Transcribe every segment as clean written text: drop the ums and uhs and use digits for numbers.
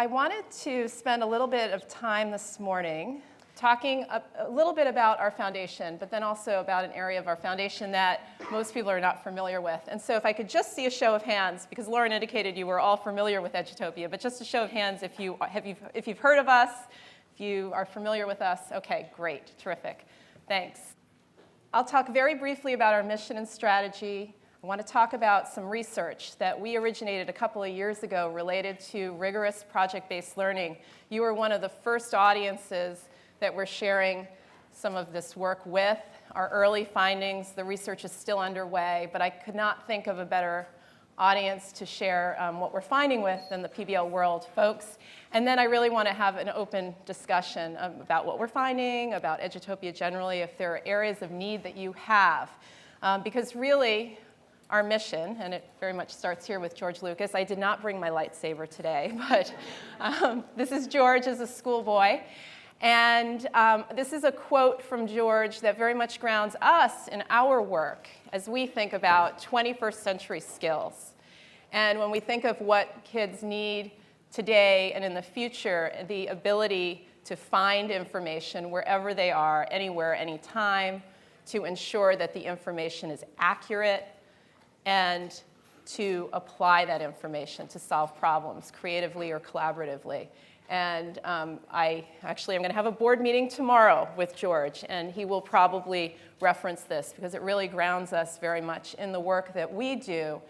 I wanted to spend a little bit of time this morning talking a little bit about our foundation, but then also about an area of our foundation that most people are not familiar with. And so if I could just see a show of hands, because Lauren indicated you were all familiar with Edutopia, but just a show of hands if you've heard of us, if you are familiar with us. Okay, great, terrific, thanks. I'll talk very briefly about our mission and strategy. I want to talk about some research that we originated a couple of years ago related to rigorous project-based learning. You were one of the first audiences that we're sharing some of this work with. Our early findings, the research is still underway, but I could not think of a better audience to share what we're finding with than the PBL World folks. And then I really want to have an open discussion about what we're finding, about Edutopia generally, if there are areas of need that you have. Because really, our mission, and it very much starts here with George Lucas. I did not bring my lightsaber today, but this is George as a schoolboy. And this is a quote from George that very much grounds us in our work as we think about 21st century skills. And when we think of what kids need today and in the future, the ability to find information wherever they are, anywhere, anytime, to ensure that the information is accurate, and to apply that information to solve problems creatively or collaboratively. And I actually am going to have a board meeting tomorrow with George, and he will probably reference this because it really grounds us very much in the work that we do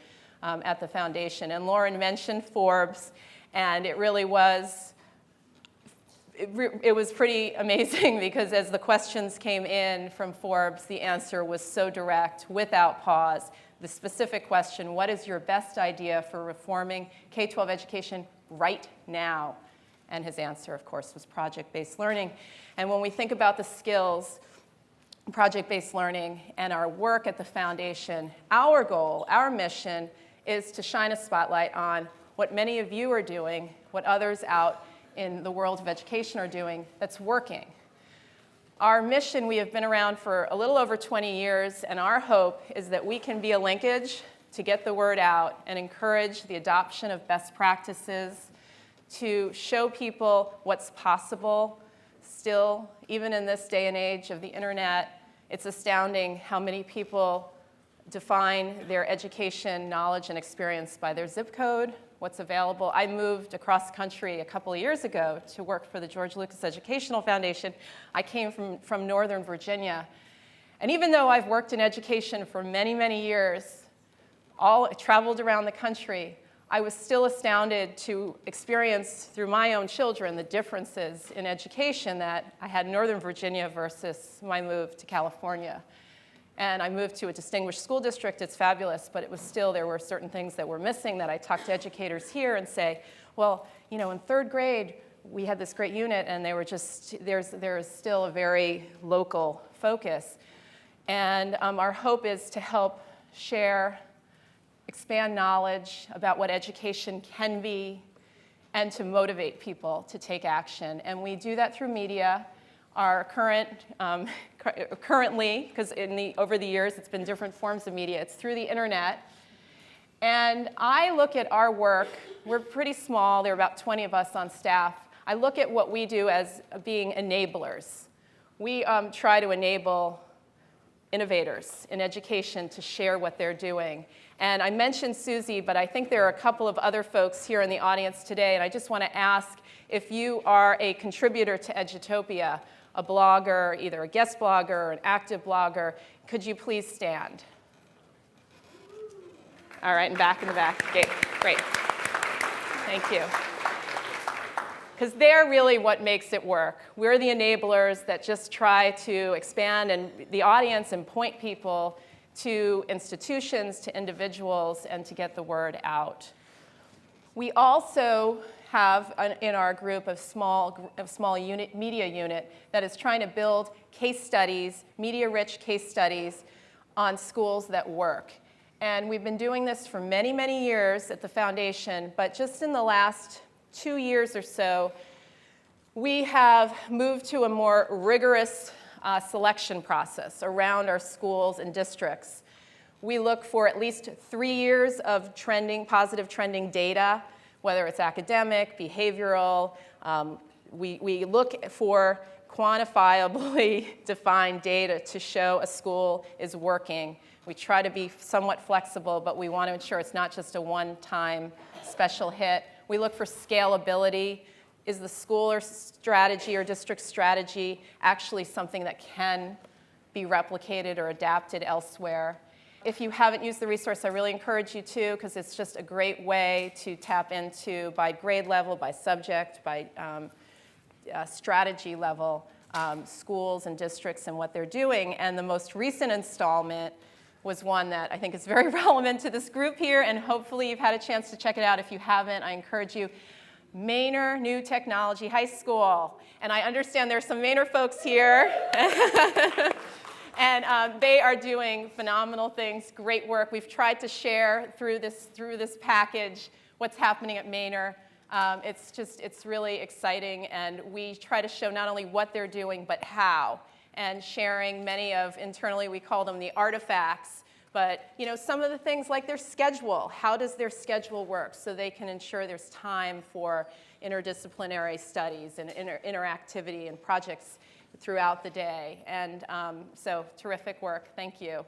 at the foundation. And Lauren mentioned Forbes, and it really was it was pretty amazing because as the questions came in from Forbes, the answer was so direct, without pause. The specific question, what is your best idea for reforming K-12 education right now? And his answer, of course, was project-based learning. And when we think about the skills, project-based learning, and our work at the foundation, our goal, our mission, is to shine a spotlight on what many of you are doing, what others out in the world of education are doing that's working. Our mission, we have been around for a little over 20 years, and our hope is that we can be a linkage to get the word out and encourage the adoption of best practices, to show people what's possible. Still, even in this day and age of the internet, it's astounding how many people define their education, knowledge, and experience by their zip code, what's available. I moved across country a couple of years ago to work for the George Lucas Educational Foundation. I came from Northern Virginia. And even though I've worked in education for many, many years, traveled around the country, I was still astounded to experience through my own children the differences in education that I had in Northern Virginia versus my move to California. And I moved to a distinguished school district. It's fabulous, but it was still, there were certain things that were missing that I talked to educators here and say, well, you know, in third grade, we had this great unit, and they were just, there's still a very local focus. And our hope is to help share, expand knowledge about what education can be, and to motivate people to take action. And we do that through media. Our currently, because over the years it's been different forms of media, it's through the internet. And I look at our work, we're pretty small, there are about 20 of us on staff. I look at what we do as being enablers. We try to enable innovators in education to share what they're doing. And I mentioned Susie, but I think there are a couple of other folks here in the audience today, and I just want to ask if you are a contributor to Edutopia, a blogger, either a guest blogger or an active blogger, could you please stand? All right, and back in the back. Great. Thank you. Because they're really what makes it work. We're the enablers that just try to expand and the audience and point people to institutions, to individuals, and to get the word out. We also have in our group a small media unit that is trying to build case studies, media-rich case studies on schools that work. And we've been doing this for many, many years at the foundation, but just in the last 2 years or so, we have moved to a more rigorous selection process around our schools and districts. We look for at least 3 years of positive trending data. whether it's academic, behavioral. We look for quantifiably defined data to show a school is working. We try to be somewhat flexible, but we want to ensure it's not just a one-time special hit. We look for scalability. Is the school or strategy or district strategy actually something that can be replicated or adapted elsewhere? If you haven't used the resource, I really encourage you to, because it's just a great way to tap into, by grade level, by subject, by strategy level, schools and districts and what they're doing. And the most recent installment was one that I think is very relevant to this group here, and hopefully you've had a chance to check it out. If you haven't, I encourage you. Manor New Technology High School. And I understand there's some Manor folks here. And they are doing phenomenal things, great work. We've tried to share through this package what's happening at Manor. It's really exciting, and we try to show not only what they're doing, but how, and sharing many of, internally we call them the artifacts, but some of the things like their schedule. How does their schedule work so they can ensure there's time for interdisciplinary studies and interactivity and projects throughout the day. And so terrific work, thank you.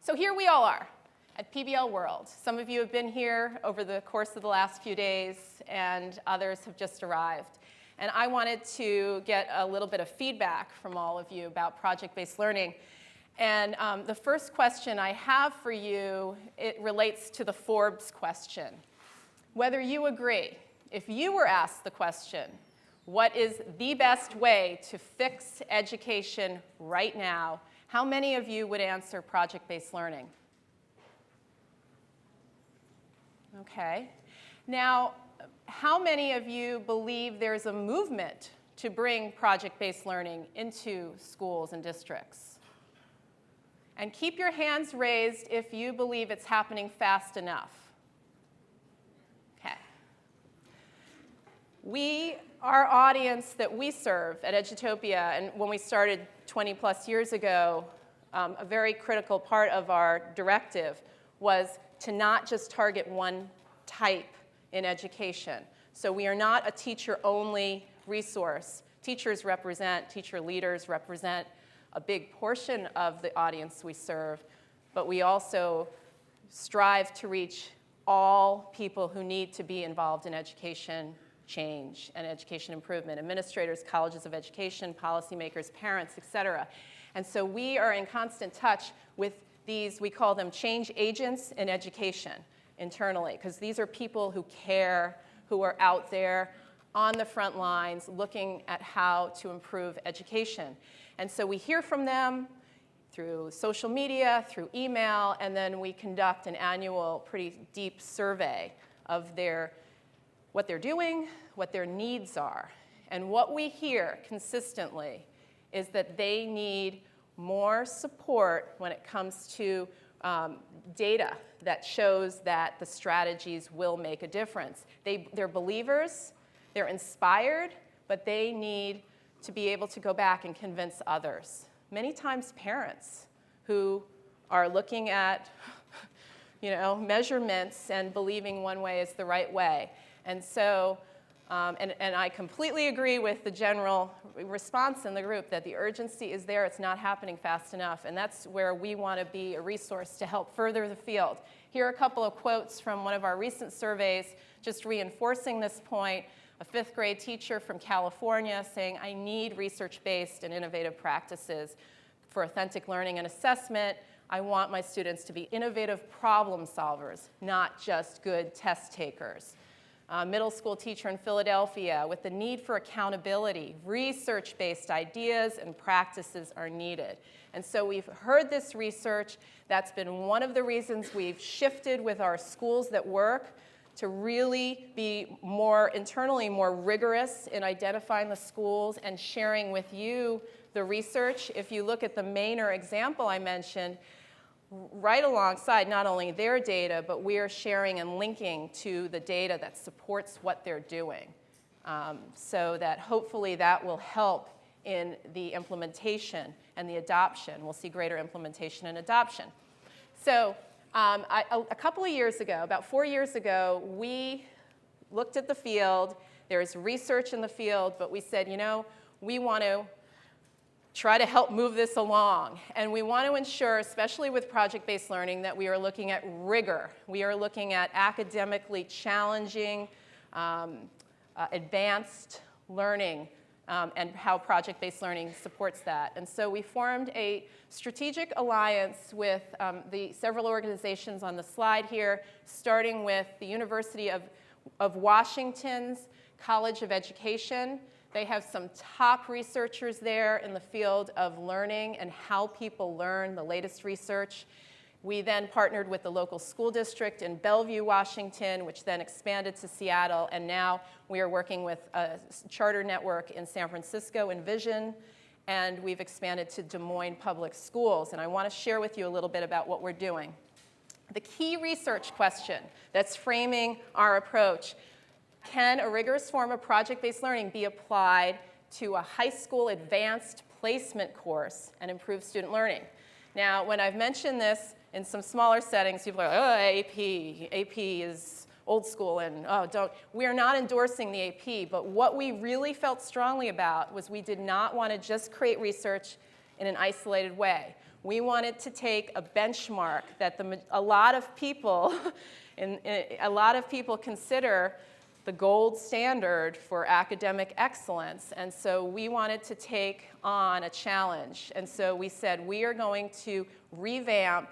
So here we all are at PBL World. Some of you have been here over the course of the last few days, and others have just arrived. And I wanted to get a little bit of feedback from all of you about project-based learning. And the first question I have for you, it relates to the Forbes question. Whether you agree, if you were asked the question, what is the best way to fix education right now, how many of you would answer project-based learning? Okay. Now, how many of you believe there's a movement to bring project-based learning into schools and districts? And keep your hands raised if you believe it's happening fast enough. Okay. Our audience that we serve at Edutopia, and when we started 20 plus years ago, a very critical part of our directive was to not just target one type in education. So we are not a teacher-only resource. Teacher leaders represent a big portion of the audience we serve, but we also strive to reach all people who need to be involved in education change and education improvement: administrators, colleges of education, policymakers, parents, et cetera. And so we are in constant touch with these, we call them change agents in education internally, because these are people who care, who are out there on the front lines looking at how to improve education. And so we hear from them through social media, through email, and then we conduct an annual pretty deep survey of what they're doing, what their needs are. And what we hear consistently is that they need more support when it comes to data that shows that the strategies will make a difference. They're believers, they're inspired, but they need to be able to go back and convince others. Many times parents who are looking at measurements and believing one way is the right way. And so, and I completely agree with the general response in the group that the urgency is there, it's not happening fast enough, and that's where we want to be a resource to help further the field. Here are a couple of quotes from one of our recent surveys, just reinforcing this point. A fifth grade teacher from California saying, I need research-based and innovative practices for authentic learning and assessment. I want my students to be innovative problem solvers, not just good test takers. Middle school teacher in Philadelphia with the need for accountability, research-based ideas and practices are needed. And so we've heard this research. That's been one of the reasons we've shifted with our schools that work to really be internally more rigorous in identifying the schools and sharing with you the research. If you look at the Manor example I mentioned, right alongside not only their data, but we are sharing and linking to the data that supports what they're doing, so that hopefully that will help in the implementation and the adoption. We'll see greater implementation and adoption. So A couple of years ago, about 4 years ago, we looked at the field. There's research in the field, but we said, you know, we want to try to help move this along. And we want to ensure, especially with project-based learning, that we are looking at rigor. We are looking at academically challenging, advanced learning, and how project-based learning supports that. And so we formed a strategic alliance with the several organizations on the slide here, starting with the University of Washington's College of Education. They have some top researchers there in the field of learning and how people learn, the latest research. We then partnered with the local school district in Bellevue, Washington, which then expanded to Seattle, and now we are working with a charter network in San Francisco, Envision, and we've expanded to Des Moines Public Schools. And I want to share with you a little bit about what we're doing. The key research question that's framing our approach: can a rigorous form of project-based learning be applied to a high school advanced placement course and improve student learning? Now, when I've mentioned this in some smaller settings, people are like, oh, AP is old school, and oh, don't. We are not endorsing the AP, but what we really felt strongly about was we did not want to just create research in an isolated way. We wanted to take a benchmark that a lot of people consider the gold standard for academic excellence. And so we wanted to take on a challenge. And so we said we are going to revamp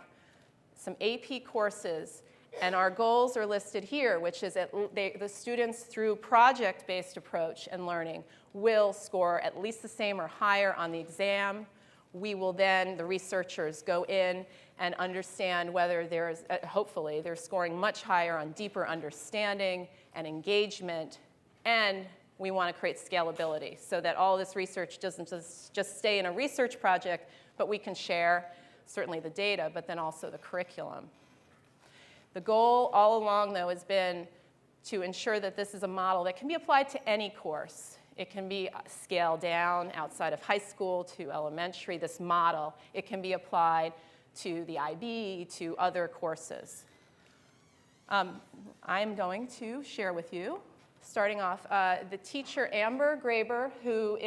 some AP courses. And our goals are listed here, which is that the students, through project-based approach and learning, will score at least the same or higher on the exam. We will then, the researchers, go in and understand whether there's, hopefully, they're scoring much higher on deeper understanding and engagement, and we want to create scalability so that all this research doesn't just stay in a research project, but we can share certainly the data, but then also the curriculum. The goal all along, though, has been to ensure that this is a model that can be applied to any course. It can be scaled down outside of high school to elementary, this model. It can be applied to the IB, to other courses. I'm going to share with you, starting off, the teacher Amber Graber, who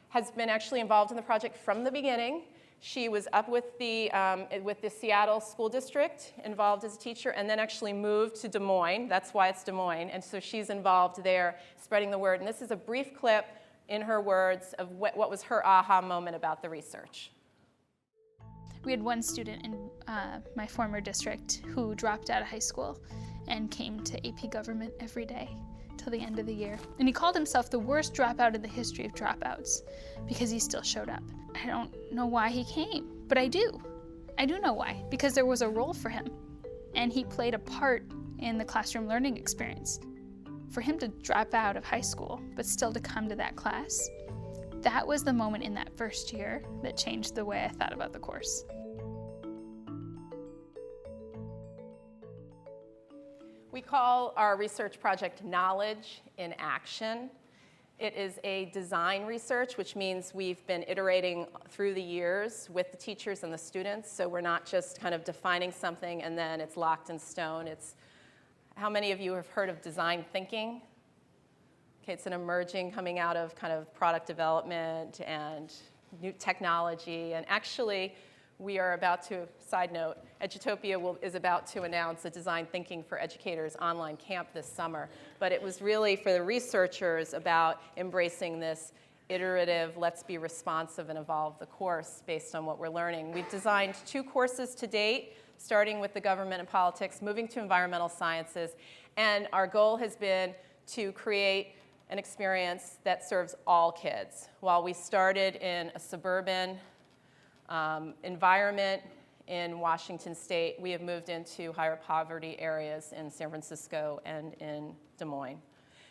has been actually involved in the project from the beginning. She was up with the Seattle School District, involved as a teacher, and then actually moved to Des Moines. That's why it's Des Moines. And so she's involved there, spreading the word. And this is a brief clip, in her words, of what was her aha moment about the research. We had one student in my former district who dropped out of high school and came to AP Government every day till the end of the year. And he called himself the worst dropout in the history of dropouts because he still showed up. I don't know why he came, but I do. I do know why, because there was a role for him, and he played a part in the classroom learning experience. For him to drop out of high school, but still to come to that class, that was the moment in that first year that changed the way I thought about the course. We call our research project Knowledge in Action. It is a design research, which means we've been iterating through the years with the teachers and the students, so we're not just kind of defining something and then it's locked in stone. How many of you have heard of design thinking? Okay, it's an emerging coming out of kind of product development and new technology, and actually we are about to, side note, Edutopia is about to announce a design thinking for educators online camp this summer. But it was really for the researchers about embracing this iterative, let's be responsive and evolve the course based on what we're learning. We've designed 2 courses to date, starting with the government and politics, moving to environmental sciences, and our goal has been to create an experience that serves all kids. While we started in a suburban environment in Washington State, we have moved into higher poverty areas in San Francisco and in Des Moines.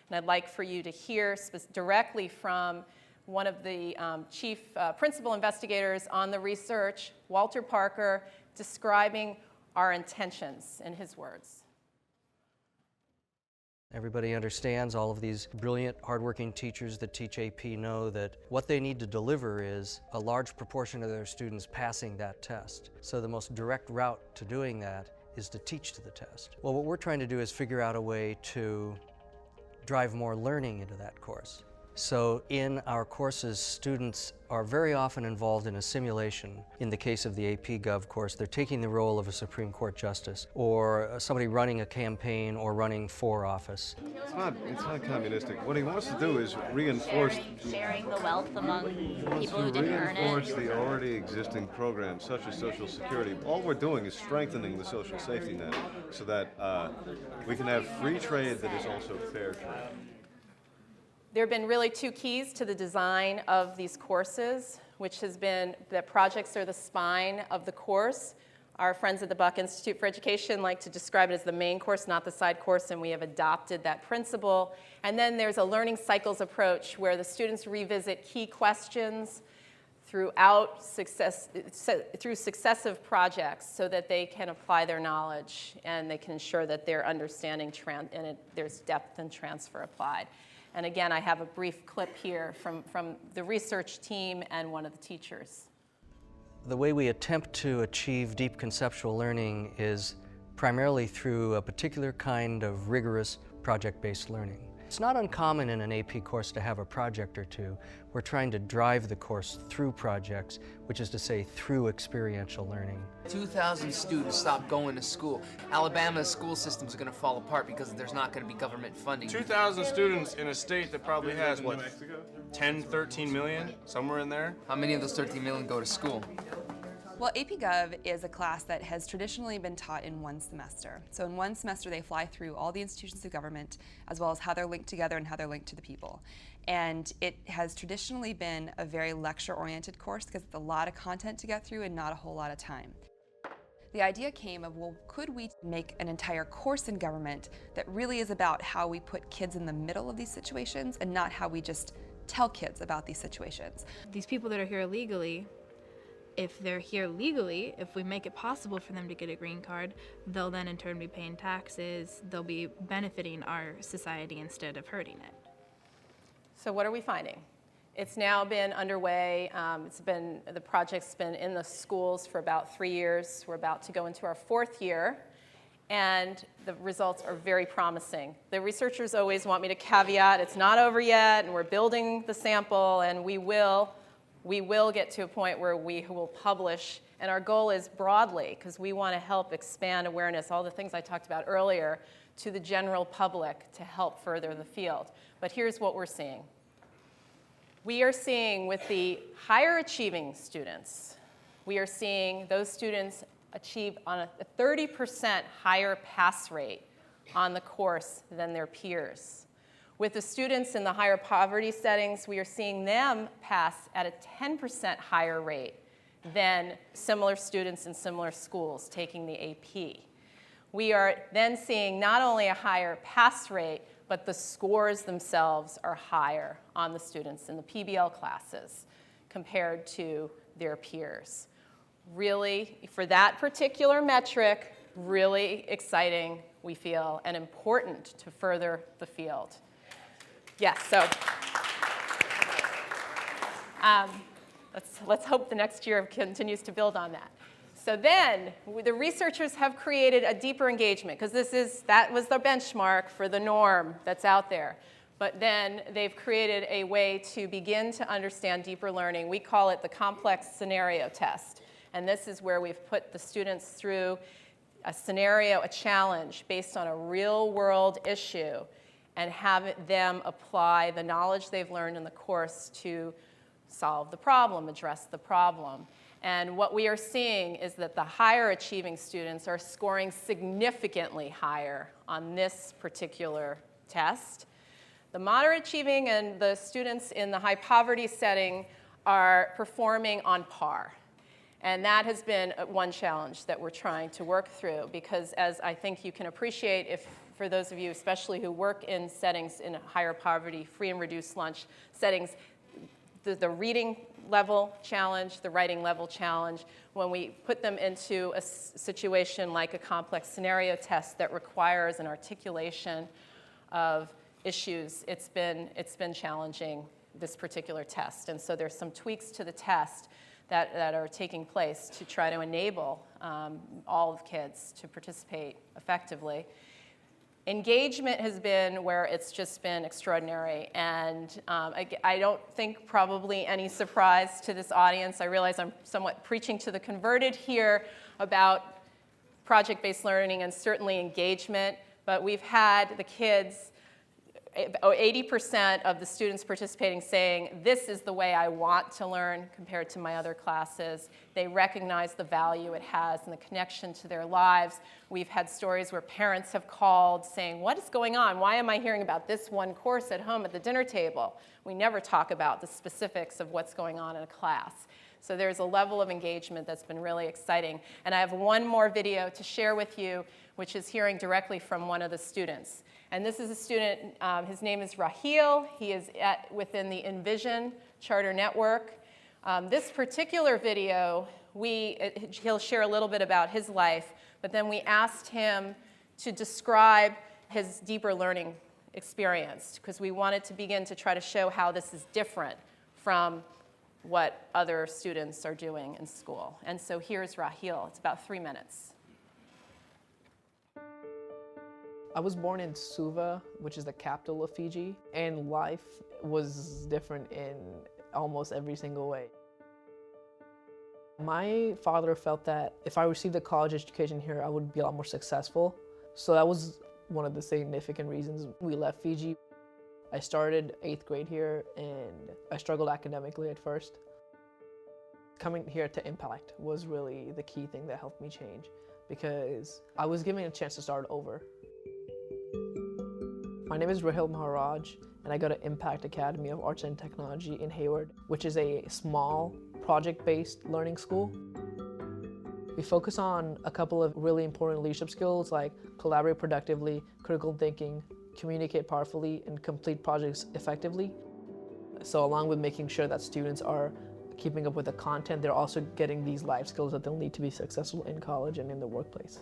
And I'd like for you to hear directly from one of the chief principal investigators on the research, Walter Parker, describing our intentions in his words. Everybody understands, all of these brilliant, hardworking teachers that teach AP know that what they need to deliver is a large proportion of their students passing that test. So the most direct route to doing that is to teach to the test. Well, what we're trying to do is figure out a way to drive more learning into that course. So in our courses, students are very often involved in a simulation. In the case of the AP Gov course, they're taking the role of a Supreme Court justice or somebody running a campaign or running for office. It's not communistic. What he wants to do is reinforce sharing the wealth among people who didn't earn it. reinforce the already existing programs such as Social Security. All we're doing is strengthening the social safety net so that we can have free trade that is also fair trade. There have been really two keys to the design of these courses, which has been that projects are the spine of the course. Our friends at the Buck Institute for Education like to describe it as the main course, not the side course, and we have adopted that principle. And then there's a learning cycles approach where the students revisit key questions through successive projects so that they can apply their knowledge and they can ensure that their understanding there's depth and transfer applied. And again, I have a brief clip here from the research team and one of the teachers. The way we attempt to achieve deep conceptual learning is primarily through a particular kind of rigorous project-based learning. It's not uncommon in an AP course to have a project or two. We're trying to drive the course through projects, which is to say through experiential learning. 2,000 students stopped going to school. Alabama's school systems are going to fall apart because there's not going to be government funding. 2,000 students in a state that probably has, what, 10, 13 million, somewhere in there? How many of those 13 million go to school? Well, AP Gov is a class that has traditionally been taught in one semester. So in one semester, they fly through all the institutions of government, as well as how they're linked together and how they're linked to the people. And it has traditionally been a very lecture-oriented course because it's a lot of content to get through and not a whole lot of time. The idea came of, well, could we make an entire course in government that really is about how we put kids in the middle of these situations and not how we just tell kids about these situations. These people that are here illegally, if they're here legally, if we make it possible for them to get a green card, they'll then in turn be paying taxes, they'll be benefiting our society instead of hurting it. So what are we finding? It's now been underway. The project's been in the schools for about 3 years. We're about to go into our 4th year, and the results are very promising. The researchers always want me to caveat, it's not over yet, and we're building the sample, and we will get to a point where we will publish, and our goal is broadly, because we want to help expand awareness, all the things I talked about earlier, to the general public to help further the field. But here's what we're seeing. We are seeing with the higher achieving students, we are seeing those students achieve on a 30% higher pass rate on the course than their peers. With the students in the higher poverty settings, we are seeing them pass at a 10% higher rate than similar students in similar schools taking the AP. We are then seeing not only a higher pass rate, but the scores themselves are higher on the students in the PBL classes compared to their peers. Really, for that particular metric, really exciting, we feel, and important to further the field. Yes, so let's hope the next year continues to build on that. So then, the researchers have created a deeper engagement, because that was the benchmark for the norm that's out there. But then they've created a way to begin to understand deeper learning. We call it the complex scenario test. And this is where we've put the students through a scenario, a challenge, based on a real-world issue, and have them apply the knowledge they've learned in the course to solve the problem, address the problem. And what we are seeing is that the higher achieving students are scoring significantly higher on this particular test. The moderate achieving and the students in the high poverty setting are performing on par. And that has been one challenge that we're trying to work through, because as I think you can appreciate, for those of you especially who work in settings in higher poverty, free and reduced lunch settings, the reading level challenge, the writing level challenge, when we put them into a situation like a complex scenario test that requires an articulation of issues, it's been challenging, this particular test. And so there's some tweaks to the test that are taking place to try to enable all of kids to participate effectively. Engagement has been where it's just been extraordinary, and I don't think probably any surprise to this audience. I realize I'm somewhat preaching to the converted here about project-based learning and certainly engagement, but we've had the kids, 80% of the students participating saying, this is the way I want to learn compared to my other classes. They recognize the value it has and the connection to their lives. We've had stories where parents have called saying, what is going on? Why am I hearing about this one course at home at the dinner table? We never talk about the specifics of what's going on in a class. So there's a level of engagement that's been really exciting. And I have one more video to share with you, which is hearing directly from one of the students. And this is a student, his name is Raheel. He is within the Envision Charter Network. This particular video, he'll share a little bit about his life, but then we asked him to describe his deeper learning experience, because we wanted to begin to try to show how this is different from what other students are doing in school. And so here's Raheel. It's about 3 minutes. I was born in Suva, which is the capital of Fiji, and life was different in almost every single way. My father felt that if I received a college education here, I would be a lot more successful. So that was one of the significant reasons we left Fiji. I started 8th grade here, and I struggled academically at first. Coming here to Impact was really the key thing that helped me change, because I was given a chance to start over. My name is Raheel Maharaj, and I go to Impact Academy of Arts and Technology in Hayward, which is a small project-based learning school. We focus on a couple of really important leadership skills like collaborate productively, critical thinking, communicate powerfully, and complete projects effectively. So along with making sure that students are keeping up with the content, they're also getting these life skills that they'll need to be successful in college and in the workplace.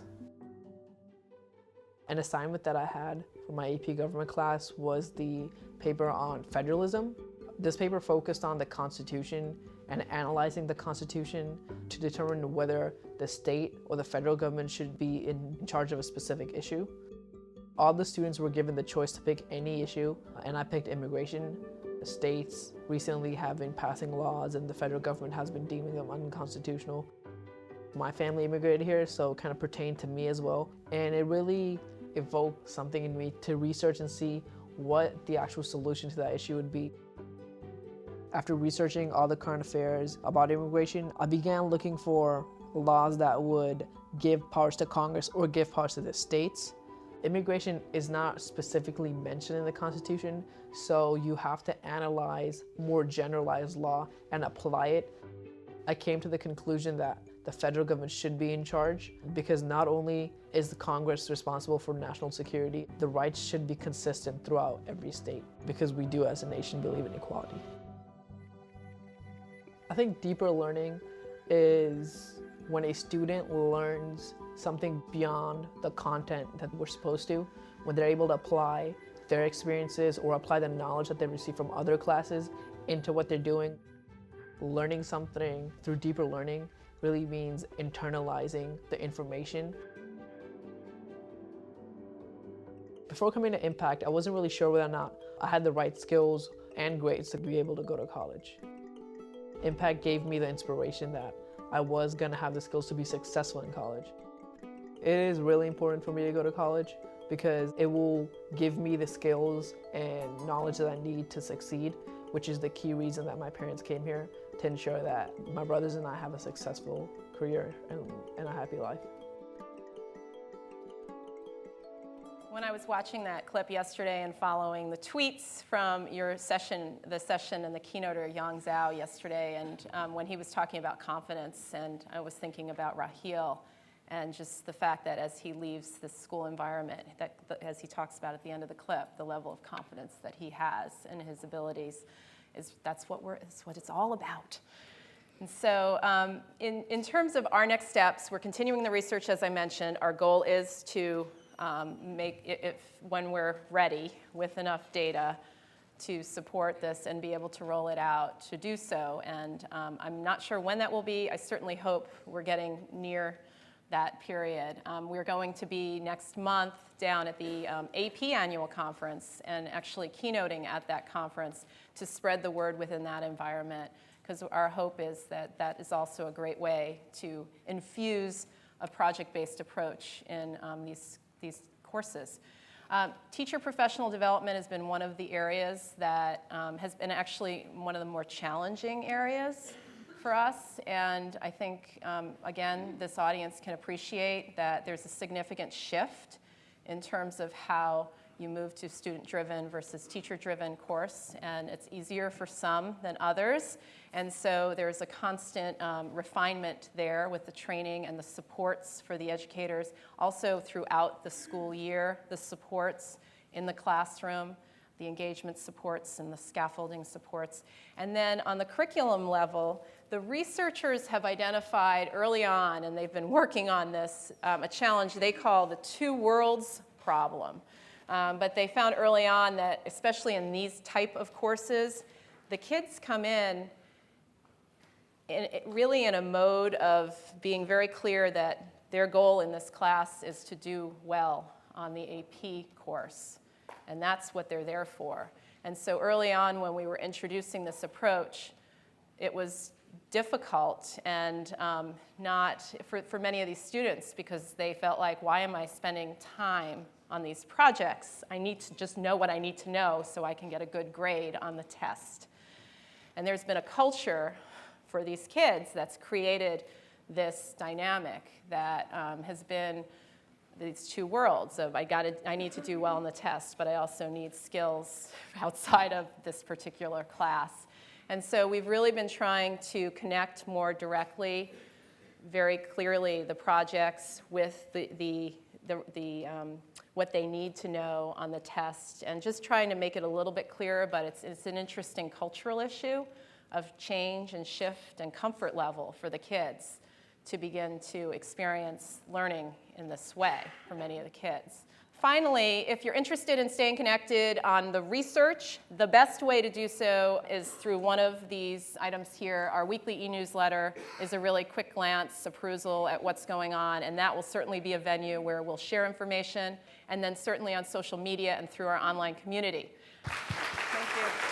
An assignment that I had for my AP government class was the paper on federalism. This paper focused on the Constitution and analyzing the Constitution to determine whether the state or the federal government should be in charge of a specific issue. All the students were given the choice to pick any issue, and I picked immigration. The states recently have been passing laws, and the federal government has been deeming them unconstitutional. My family immigrated here, so it kind of pertained to me as well, and it really evoked something in me to research and see what the actual solution to that issue would be. After researching all the current affairs about immigration, I began looking for laws that would give powers to Congress or give powers to the states. Immigration is not specifically mentioned in the Constitution, so you have to analyze more generalized law and apply it. I came to the conclusion that the federal government should be in charge, because not only is the Congress responsible for national security, the rights should be consistent throughout every state, because we do as a nation believe in equality. I think deeper learning is when a student learns something beyond the content that we're supposed to, when they're able to apply their experiences or apply the knowledge that they receive from other classes into what they're doing. Learning something through deeper learning really means internalizing the information. Before coming to Impact, I wasn't really sure whether or not I had the right skills and grades to be able to go to college. Impact gave me the inspiration that I was going to have the skills to be successful in college. It is really important for me to go to college because it will give me the skills and knowledge that I need to succeed, which is the key reason that my parents came here, to ensure that my brothers and I have a successful career and a happy life. When I was watching that clip yesterday and following the tweets from your session, the session and the keynoter Yang Zhao yesterday, and when he was talking about confidence, and I was thinking about Raheel and just the fact that as he leaves the school environment, that as he talks about at the end of the clip, the level of confidence that he has in his abilities, that's what it's all about. And so in terms of our next steps, we're continuing the research, as I mentioned. Our goal is to when we're ready with enough data to support this and be able to roll it out, to do so. And I'm not sure when that will be. I certainly hope we're getting near that period. We're going to be next month down at the AP annual conference and actually keynoting at that conference to spread the word within that environment, because our hope is that that is also a great way to infuse a project-based approach in these courses. Teacher professional development has been one of the areas that has been actually one of the more challenging areas for us, and I think, again, this audience can appreciate that there's a significant shift in terms of how you move to student-driven versus teacher-driven course, and it's easier for some than others, and so there's a constant refinement there with the training and the supports for the educators, also throughout the school year, the supports in the classroom, the engagement supports and the scaffolding supports. And then on the curriculum level, the researchers have identified early on, and they've been working on this, a challenge they call the two worlds problem. But they found early on that, especially in these type of courses, the kids come in really in a mode of being very clear that their goal in this class is to do well on the AP course. And that's what they're there for. And so early on when we were introducing this approach, it was difficult and not for many of these students, because they felt like, why am I spending time on these projects? I need to just know what I need to know so I can get a good grade on the test. And there's been a culture for these kids that's created this dynamic that has been these two worlds of I need to do well on the test, but I also need skills outside of this particular class. And so we've really been trying to connect more directly, very clearly, the projects with what they need to know on the test, and just trying to make it a little bit clearer, but it's an interesting cultural issue of change and shift and comfort level for the kids to begin to experience learning in this way for many of the kids. Finally, if you're interested in staying connected on the research, the best way to do so is through one of these items here. Our weekly e-newsletter is a really quick glance perusal at what's going on, and that will certainly be a venue where we'll share information, and then certainly on social media and through our online community. Thank you.